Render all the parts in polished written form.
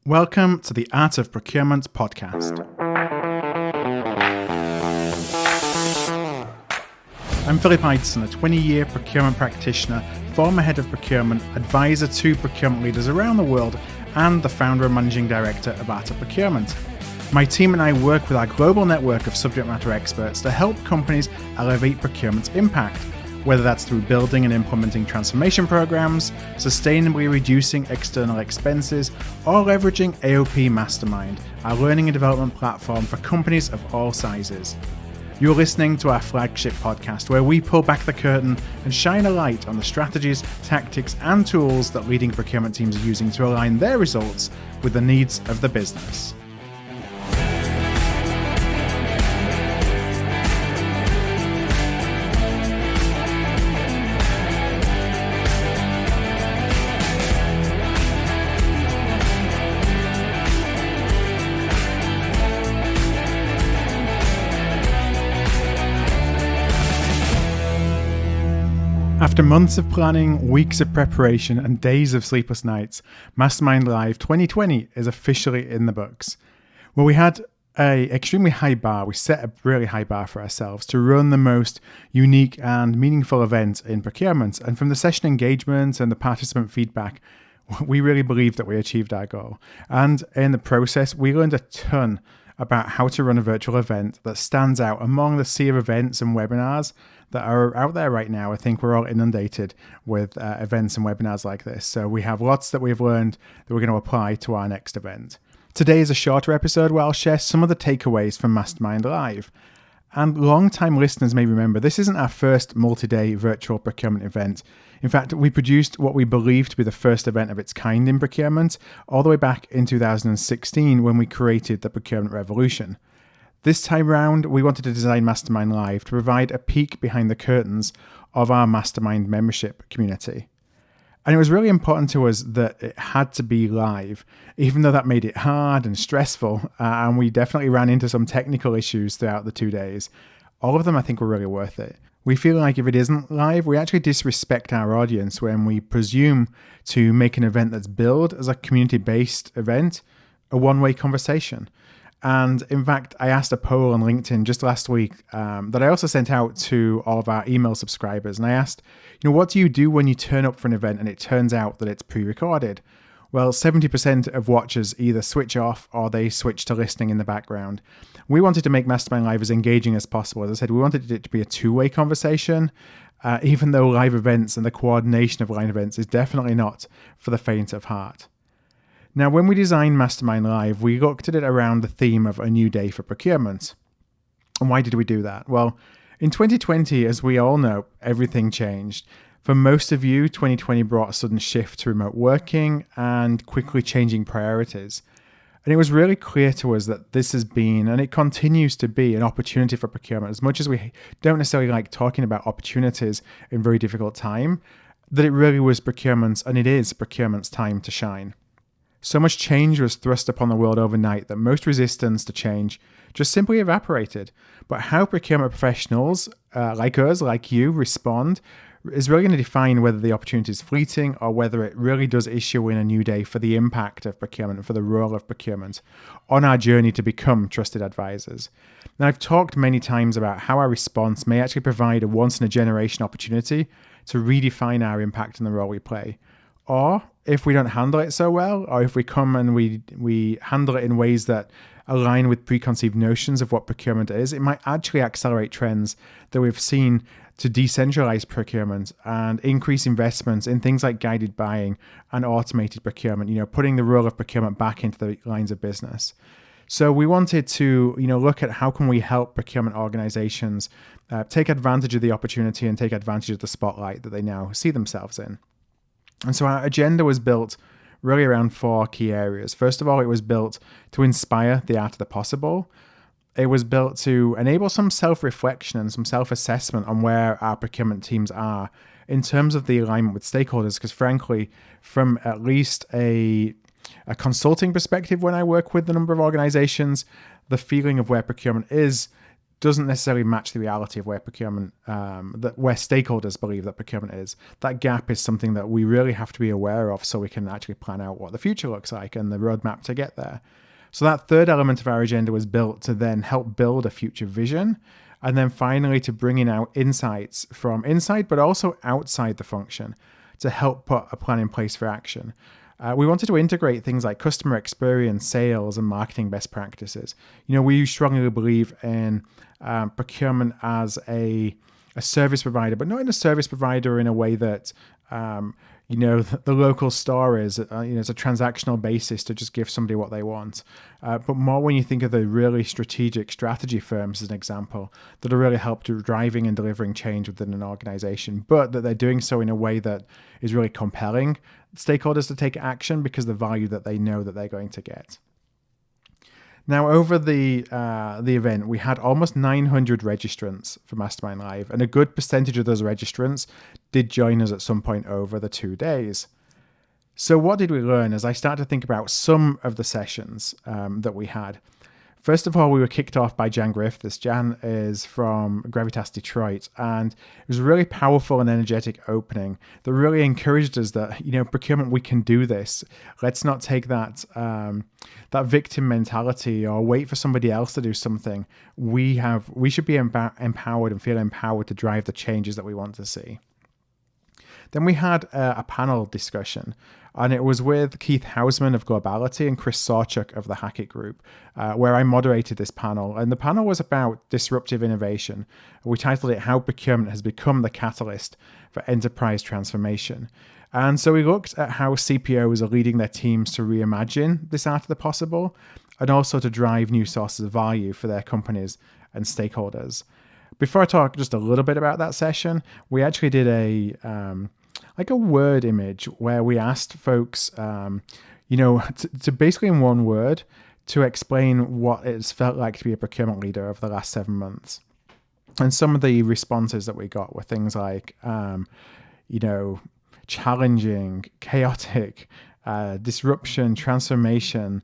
Welcome to the Art of Procurement podcast. I'm Philip Ideson, a 20-year procurement practitioner, former head of procurement, advisor to procurement leaders around the world, and the founder and managing director of Art of Procurement. My team and I work with our global network of subject matter experts to help companies elevate procurement's impact, whether that's through building and implementing transformation programs, sustainably reducing external expenses, or leveraging AOP Mastermind, our learning and development platform for companies of all sizes. You're listening to our flagship podcast, where we pull back the curtain and shine a light on the strategies, tactics, and tools that leading procurement teams are using to align their results with the needs of the business. After months of planning, weeks of preparation, and days of sleepless nights, Mastermind Live 2020 is officially in the books. Well, we had an extremely high bar. We set a really high bar for ourselves to run the most unique and meaningful event in procurement. And from the session engagement and the participant feedback, we really believed that we achieved our goal. And in the process, we learned a ton about how to run a virtual event that stands out among the sea of events and webinars that are out there right now. I think we're all inundated with events and webinars like this. So we have lots that we've learned that we're going to apply to our next event. Today is a shorter episode where I'll share some of the takeaways from Mastermind Live. And long-time listeners may remember, this isn't our first multi-day virtual procurement event. In fact, we produced what we believe to be the first event of its kind in procurement all the way back in 2016 when we created the Procurement Revolution. This time round, we wanted to design Mastermind Live to provide a peek behind the curtains of our Mastermind membership community. And it was really important to us that it had to be live, even though that made it hard and stressful, and we definitely ran into some technical issues throughout the 2 days. All of them, I think, were really worth it. We feel like if it isn't live, we actually disrespect our audience when we presume to make an event that's billed as a community-based event a one-way conversation. And in fact, I asked a poll on LinkedIn just last week that I also sent out to all of our email subscribers. And I asked, what do you do when you turn up for an event and it turns out that it's pre-recorded? Well, 70% of watchers either switch off or they switch to listening in the background. We wanted to make Mastermind Live as engaging as possible. As I said, we wanted it to be a two-way conversation, even though live events and the coordination of live events is definitely not for the faint of heart. Now, when we designed Mastermind Live, we looked at it around the theme of a new day for procurement. And why did we do that? Well, in 2020, as we all know, everything changed. For most of you, 2020 brought a sudden shift to remote working and quickly changing priorities. And it was really clear to us that this has been, and it continues to be, an opportunity for procurement. As much as we don't necessarily like talking about opportunities in very difficult time, that it really was procurement's, and it is procurement's time to shine. So much change was thrust upon the world overnight that most resistance to change just simply evaporated. But how procurement professionals like us, like you, respond is really going to define whether the opportunity is fleeting or whether it really does issue in a new day for the impact of procurement and for the role of procurement on our journey to become trusted advisors. Now, I've talked many times about how our response may actually provide a once-in-a-generation opportunity to redefine our impact in the role we play. Or if we don't handle it so well, or if we come and we handle it in ways that align with preconceived notions of what procurement is, it might actually accelerate trends that we've seen to decentralize procurement and increase investments in things like guided buying and automated procurement, putting the role of procurement back into the lines of business. So we wanted to, look at how can we help procurement organizations take advantage of the opportunity and take advantage of the spotlight that they now see themselves in. And so our agenda was built really around four key areas. First of all, it was built to inspire the art of the possible. It was built to enable some self-reflection and some self-assessment on where our procurement teams are in terms of the alignment with stakeholders. Because frankly, from at least a consulting perspective, when I work with a number of organizations, the feeling of where procurement is doesn't necessarily match the reality of where procurement, where stakeholders believe that procurement is. That gap is something that we really have to be aware of so we can actually plan out what the future looks like and the roadmap to get there. So that third element of our agenda was built to then help build a future vision, and then finally to bring in our insights from inside but also outside the function to help put a plan in place for action. We wanted to integrate things like customer experience, sales, and marketing best practices. We strongly believe in procurement as a service provider, but not in a service provider in a way that the local store is, it's a transactional basis to just give somebody what they want. But more when you think of the really strategic strategy firms as an example, that are really help to driving and delivering change within an organization, but that they're doing so in a way that is really compelling stakeholders to take action because of the value that they know that they're going to get. Now, over the event, we had almost 900 registrants for Mastermind Live, and a good percentage of those registrants did join us at some point over the 2 days. So what did we learn as I started to think about some of the sessions that we had? First of all, we were kicked off by Jan Griffiths. Jan is from Gravitas Detroit, and it was a really powerful and energetic opening that really encouraged us that, procurement, we can do this. Let's not take that victim mentality or wait for somebody else to do something. We should be empowered and feel empowered to drive the changes that we want to see. Then we had a panel discussion, and it was with Keith Hausman of Globality and Chris Sawchuk of the Hackett Group, where I moderated this panel. And the panel was about disruptive innovation. We titled it How Procurement Has Become the Catalyst for Enterprise Transformation. And so we looked at how CPOs are leading their teams to reimagine this art of the possible, and also to drive new sources of value for their companies and stakeholders. Before I talk just a little bit about that session, we actually did a word image where we asked folks, to basically in one word, to explain what it's felt like to be a procurement leader over the last 7 months. And some of the responses that we got were things like, challenging, chaotic, disruption, transformation,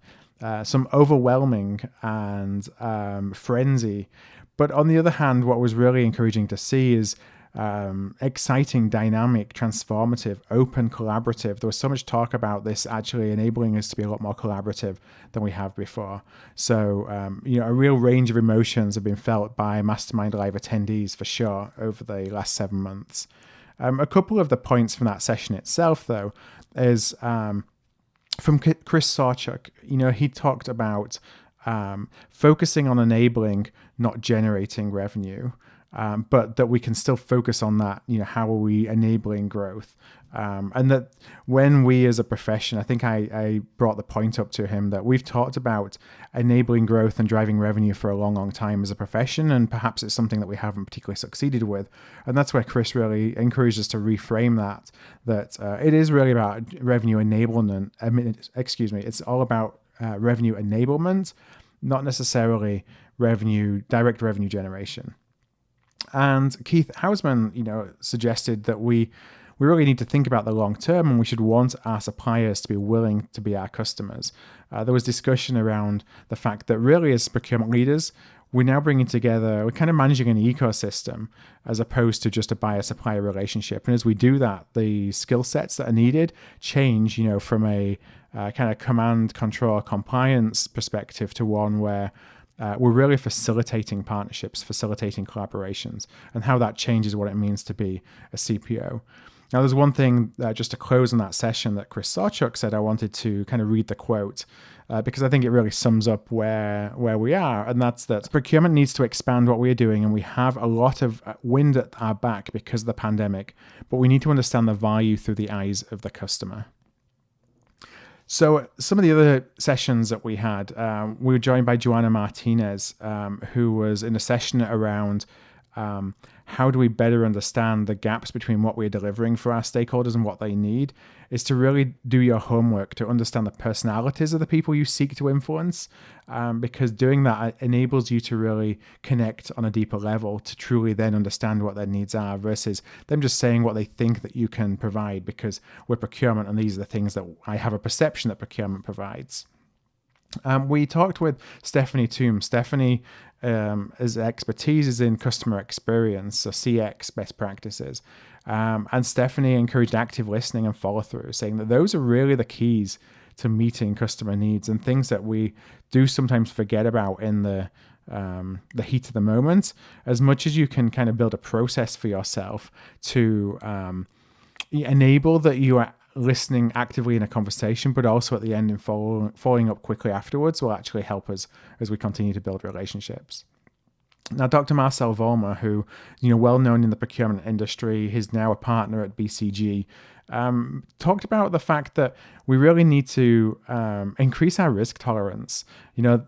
some overwhelming, and frenzy. But on the other hand, what was really encouraging to see is exciting, dynamic, transformative, open, collaborative. There was so much talk about this actually enabling us to be a lot more collaborative than we have before. So, a real range of emotions have been felt by Mastermind Live attendees for sure over the last 7 months. A couple of the points from that session itself, though, is from Chris Sawchuk. He talked about focusing on enabling, not generating revenue. But that we can still focus on that, how are we enabling growth? And that when we as a profession, I think I brought the point up to him that we've talked about enabling growth and driving revenue for a long, long time as a profession, and perhaps it's something that we haven't particularly succeeded with. And that's where Chris really encouraged us to reframe that it is really about revenue enablement. It's all about revenue enablement, not necessarily direct revenue generation. And Keith Hausman, suggested that we really need to think about the long term, and we should want our suppliers to be willing to be our customers. There was discussion around the fact that really as procurement leaders, we're now bringing together, we're kind of managing an ecosystem as opposed to just a buyer-supplier relationship. And as we do that, the skill sets that are needed change, from a kind of command, control, compliance perspective to one where we're really facilitating partnerships, facilitating collaborations, and how that changes what it means to be a CPO. Now, there's one thing just to close on that session that Chris Sawchuk said. I wanted to kind of read the quote because I think it really sums up where we are, and that's that procurement needs to expand what we are doing, and we have a lot of wind at our back because of the pandemic, but we need to understand the value through the eyes of the customer. So some of the other sessions that we had, we were joined by Joanna Martinez, who was in a session around how do we better understand the gaps between what we're delivering for our stakeholders and what they need, is to really do your homework to understand the personalities of the people you seek to influence, because doing that enables you to really connect on a deeper level to truly then understand what their needs are versus them just saying what they think that you can provide because we're procurement and these are the things that I have a perception that procurement provides. We talked with Stephanie Toom. Stephanie, his expertise is in customer experience, so CX best practices. And Stephanie encouraged active listening and follow through, saying that those are really the keys to meeting customer needs and things that we do sometimes forget about in the heat of the moment. As much as you can kind of build a process for yourself to enable that you are listening actively in a conversation, but also at the end and following up quickly afterwards will actually help us as we continue to build relationships. Now, Dr. Marcel Vollmer, who, well known in the procurement industry, he's now a partner at BCG, talked about the fact that we really need to increase our risk tolerance.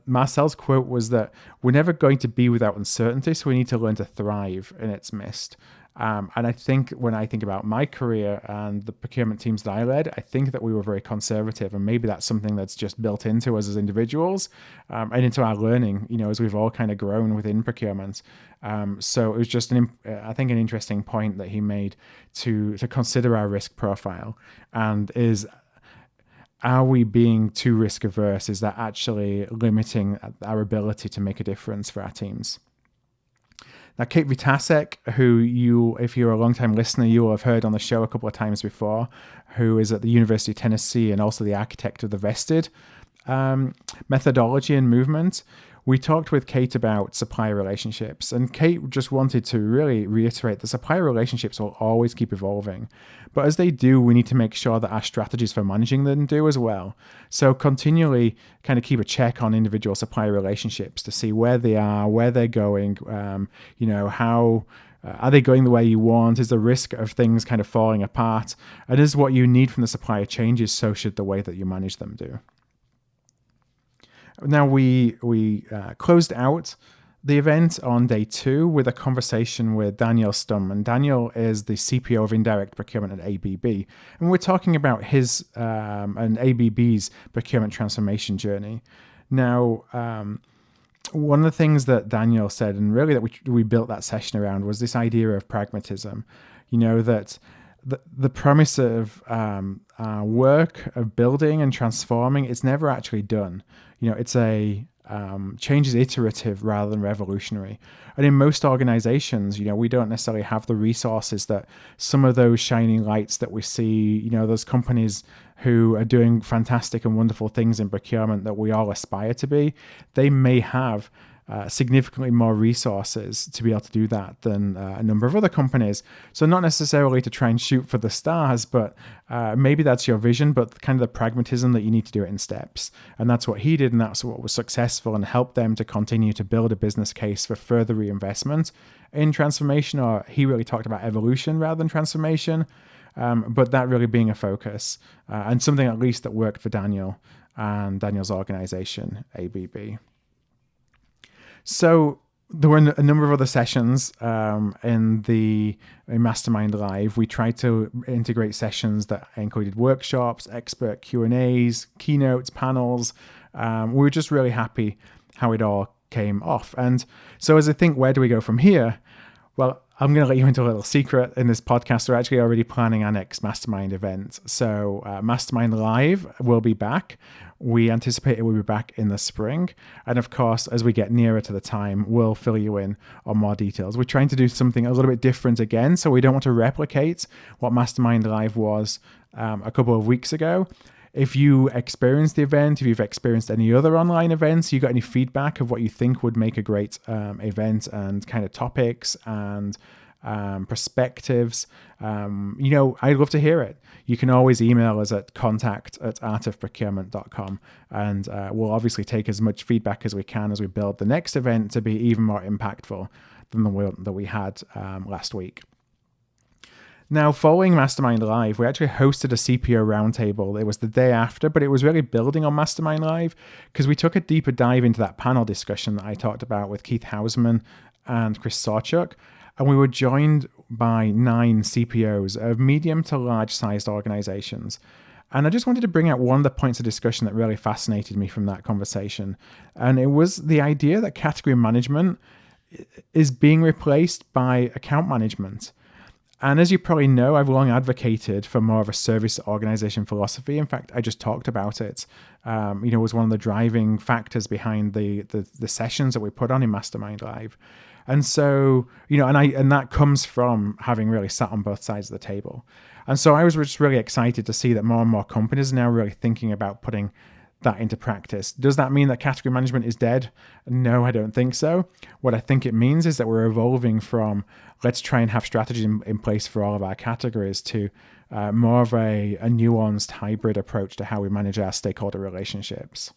Marcel's quote was that we're never going to be without uncertainty, so we need to learn to thrive in its midst. And I think when I think about my career and the procurement teams that I led, I think that we were very conservative, and maybe that's something that's just built into us as individuals and into our learning, as we've all kind of grown within procurement. So it was just, I think, an interesting point that he made to consider our risk profile, and are we being too risk averse? Is that actually limiting our ability to make a difference for our teams? Now, Kate Vitasek, who if you're a long-time listener, you will have heard on the show a couple of times before, who is at the University of Tennessee and also the architect of the vested methodology and movement. We talked with Kate about supplier relationships, and Kate just wanted to really reiterate that supplier relationships will always keep evolving. But as they do, we need to make sure that our strategies for managing them do as well. So continually kind of keep a check on individual supplier relationships to see where they are, where they're going, how are they going the way you want? Is the risk of things kind of falling apart? And is what you need from the supplier changes, so should the way that you manage them do. Now, we closed out the event on day 2 with a conversation with Daniel Stum. And Daniel is the CPO of Indirect Procurement at ABB. And we're talking about his and ABB's procurement transformation journey. Now, one of the things that Daniel said, and really that we built that session around, was this idea of pragmatism. That the premise of work, of building and transforming, it's never actually done. It's change is iterative rather than revolutionary. And in most organizations, we don't necessarily have the resources that some of those shining lights that we see, those companies who are doing fantastic and wonderful things in procurement that we all aspire to be, they may have significantly more resources to be able to do that than a number of other companies. So not necessarily to try and shoot for the stars, but maybe that's your vision, but kind of the pragmatism that you need to do it in steps. And that's what he did, and that's what was successful and helped them to continue to build a business case for further reinvestment in transformation, or he really talked about evolution rather than transformation, but that really being a focus and something at least that worked for Daniel and Daniel's organization, ABB. So there were a number of other sessions in Mastermind Live. We tried to integrate sessions that included workshops, expert Q&As, keynotes, panels. We were just really happy how it all came off. And so as I think, where do we go from here? Well, I'm going to let you into a little secret in this podcast. We're actually already planning our next Mastermind event. So Mastermind Live will be back. We anticipate it will be back in the spring. And of course, as we get nearer to the time, we'll fill you in on more details. We're trying to do something a little bit different again. So we don't want to replicate what Mastermind Live was a couple of weeks ago. If you experienced the event, if you've experienced any other online events, you got any feedback of what you think would make a great event and kind of topics and perspectives, I'd love to hear it. You can always email us at contact@artofprocurement.com, and we'll obviously take as much feedback as we can as we build the next event to be even more impactful than the one that we had last week. Now, following Mastermind Live, we actually hosted a CPO roundtable. It was the day after, but it was really building on Mastermind Live because we took a deeper dive into that panel discussion that I talked about with Keith Hausman and Chris Sawchuk. And we were joined by 9 CPOs of medium to large-sized organizations. And I just wanted to bring out one of the points of discussion that really fascinated me from that conversation. And it was the idea that category management is being replaced by account management. And as you probably know, I've long advocated for more of a service organization philosophy. In fact, I just talked about it. Was one of the driving factors behind the sessions that we put on in Mastermind Live. And so, and that comes from having really sat on both sides of the table. And so I was just really excited to see that more and more companies are now really thinking about putting that into practice. Does that mean that category management is dead? No, I don't think so. What I think it means is that we're evolving from let's try and have strategies in place for all of our categories to more of a nuanced hybrid approach to how we manage our stakeholder relationships.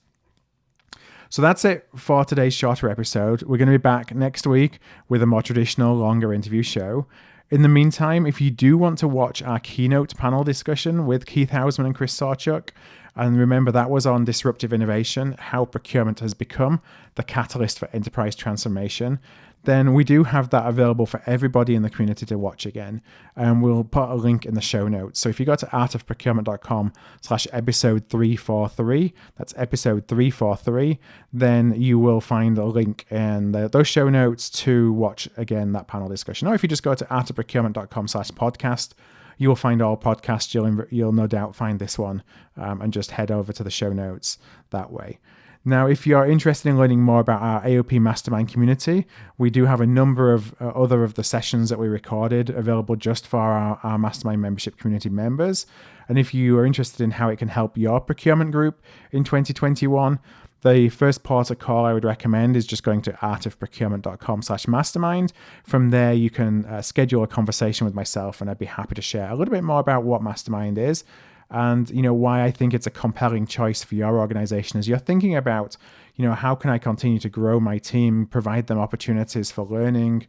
So that's it for today's shorter episode. We're going to be back next week with a more traditional, longer interview show. In the meantime, if you do want to watch our keynote panel discussion with Keith Hausman and Chris Sawchuk, and remember that was on disruptive innovation, how procurement has become the catalyst for enterprise transformation, then we do have that available for everybody in the community to watch again. And we'll put a link in the show notes. So if you go to artofprocurement.com/episode 343, that's episode 343, then you will find a link in those show notes to watch again that panel discussion. Or if you just go to artofprocurement.com/podcast, you will find all podcasts. You'll no doubt find this one and just head over to the show notes that way. Now, if you're interested in learning more about our AOP Mastermind community, we do have a number of other of the sessions that we recorded available just for our Mastermind membership community members. And if you are interested in how it can help your procurement group in 2021, the first port of call I would recommend is just going to artofprocurement.com/mastermind. From there, you can schedule a conversation with myself, and I'd be happy to share a little bit more about what Mastermind is and why I think it's a compelling choice for your organization as you're thinking about, how can I continue to grow my team, provide them opportunities for learning,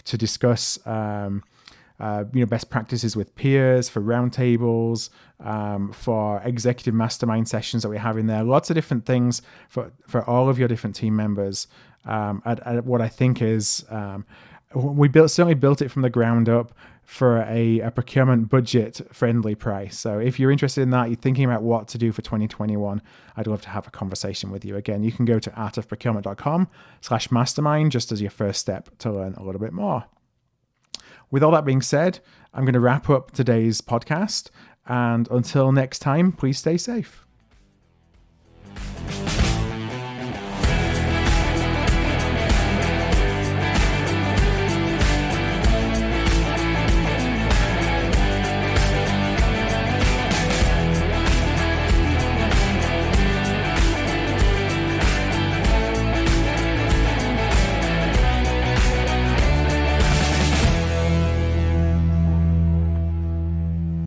to discuss best practices with peers, for roundtables, for executive mastermind sessions that we have in there. Lots of different things for all of your different team members. At what I think is, we certainly built it from the ground up for a procurement budget friendly price. So if you're interested in that, you're thinking about what to do for 2021, I'd love to have a conversation with you. Again, you can go to artofprocurement.com/mastermind just as your first step to learn a little bit more. With all that being said, I'm going to wrap up today's podcast. And until next time, please stay safe.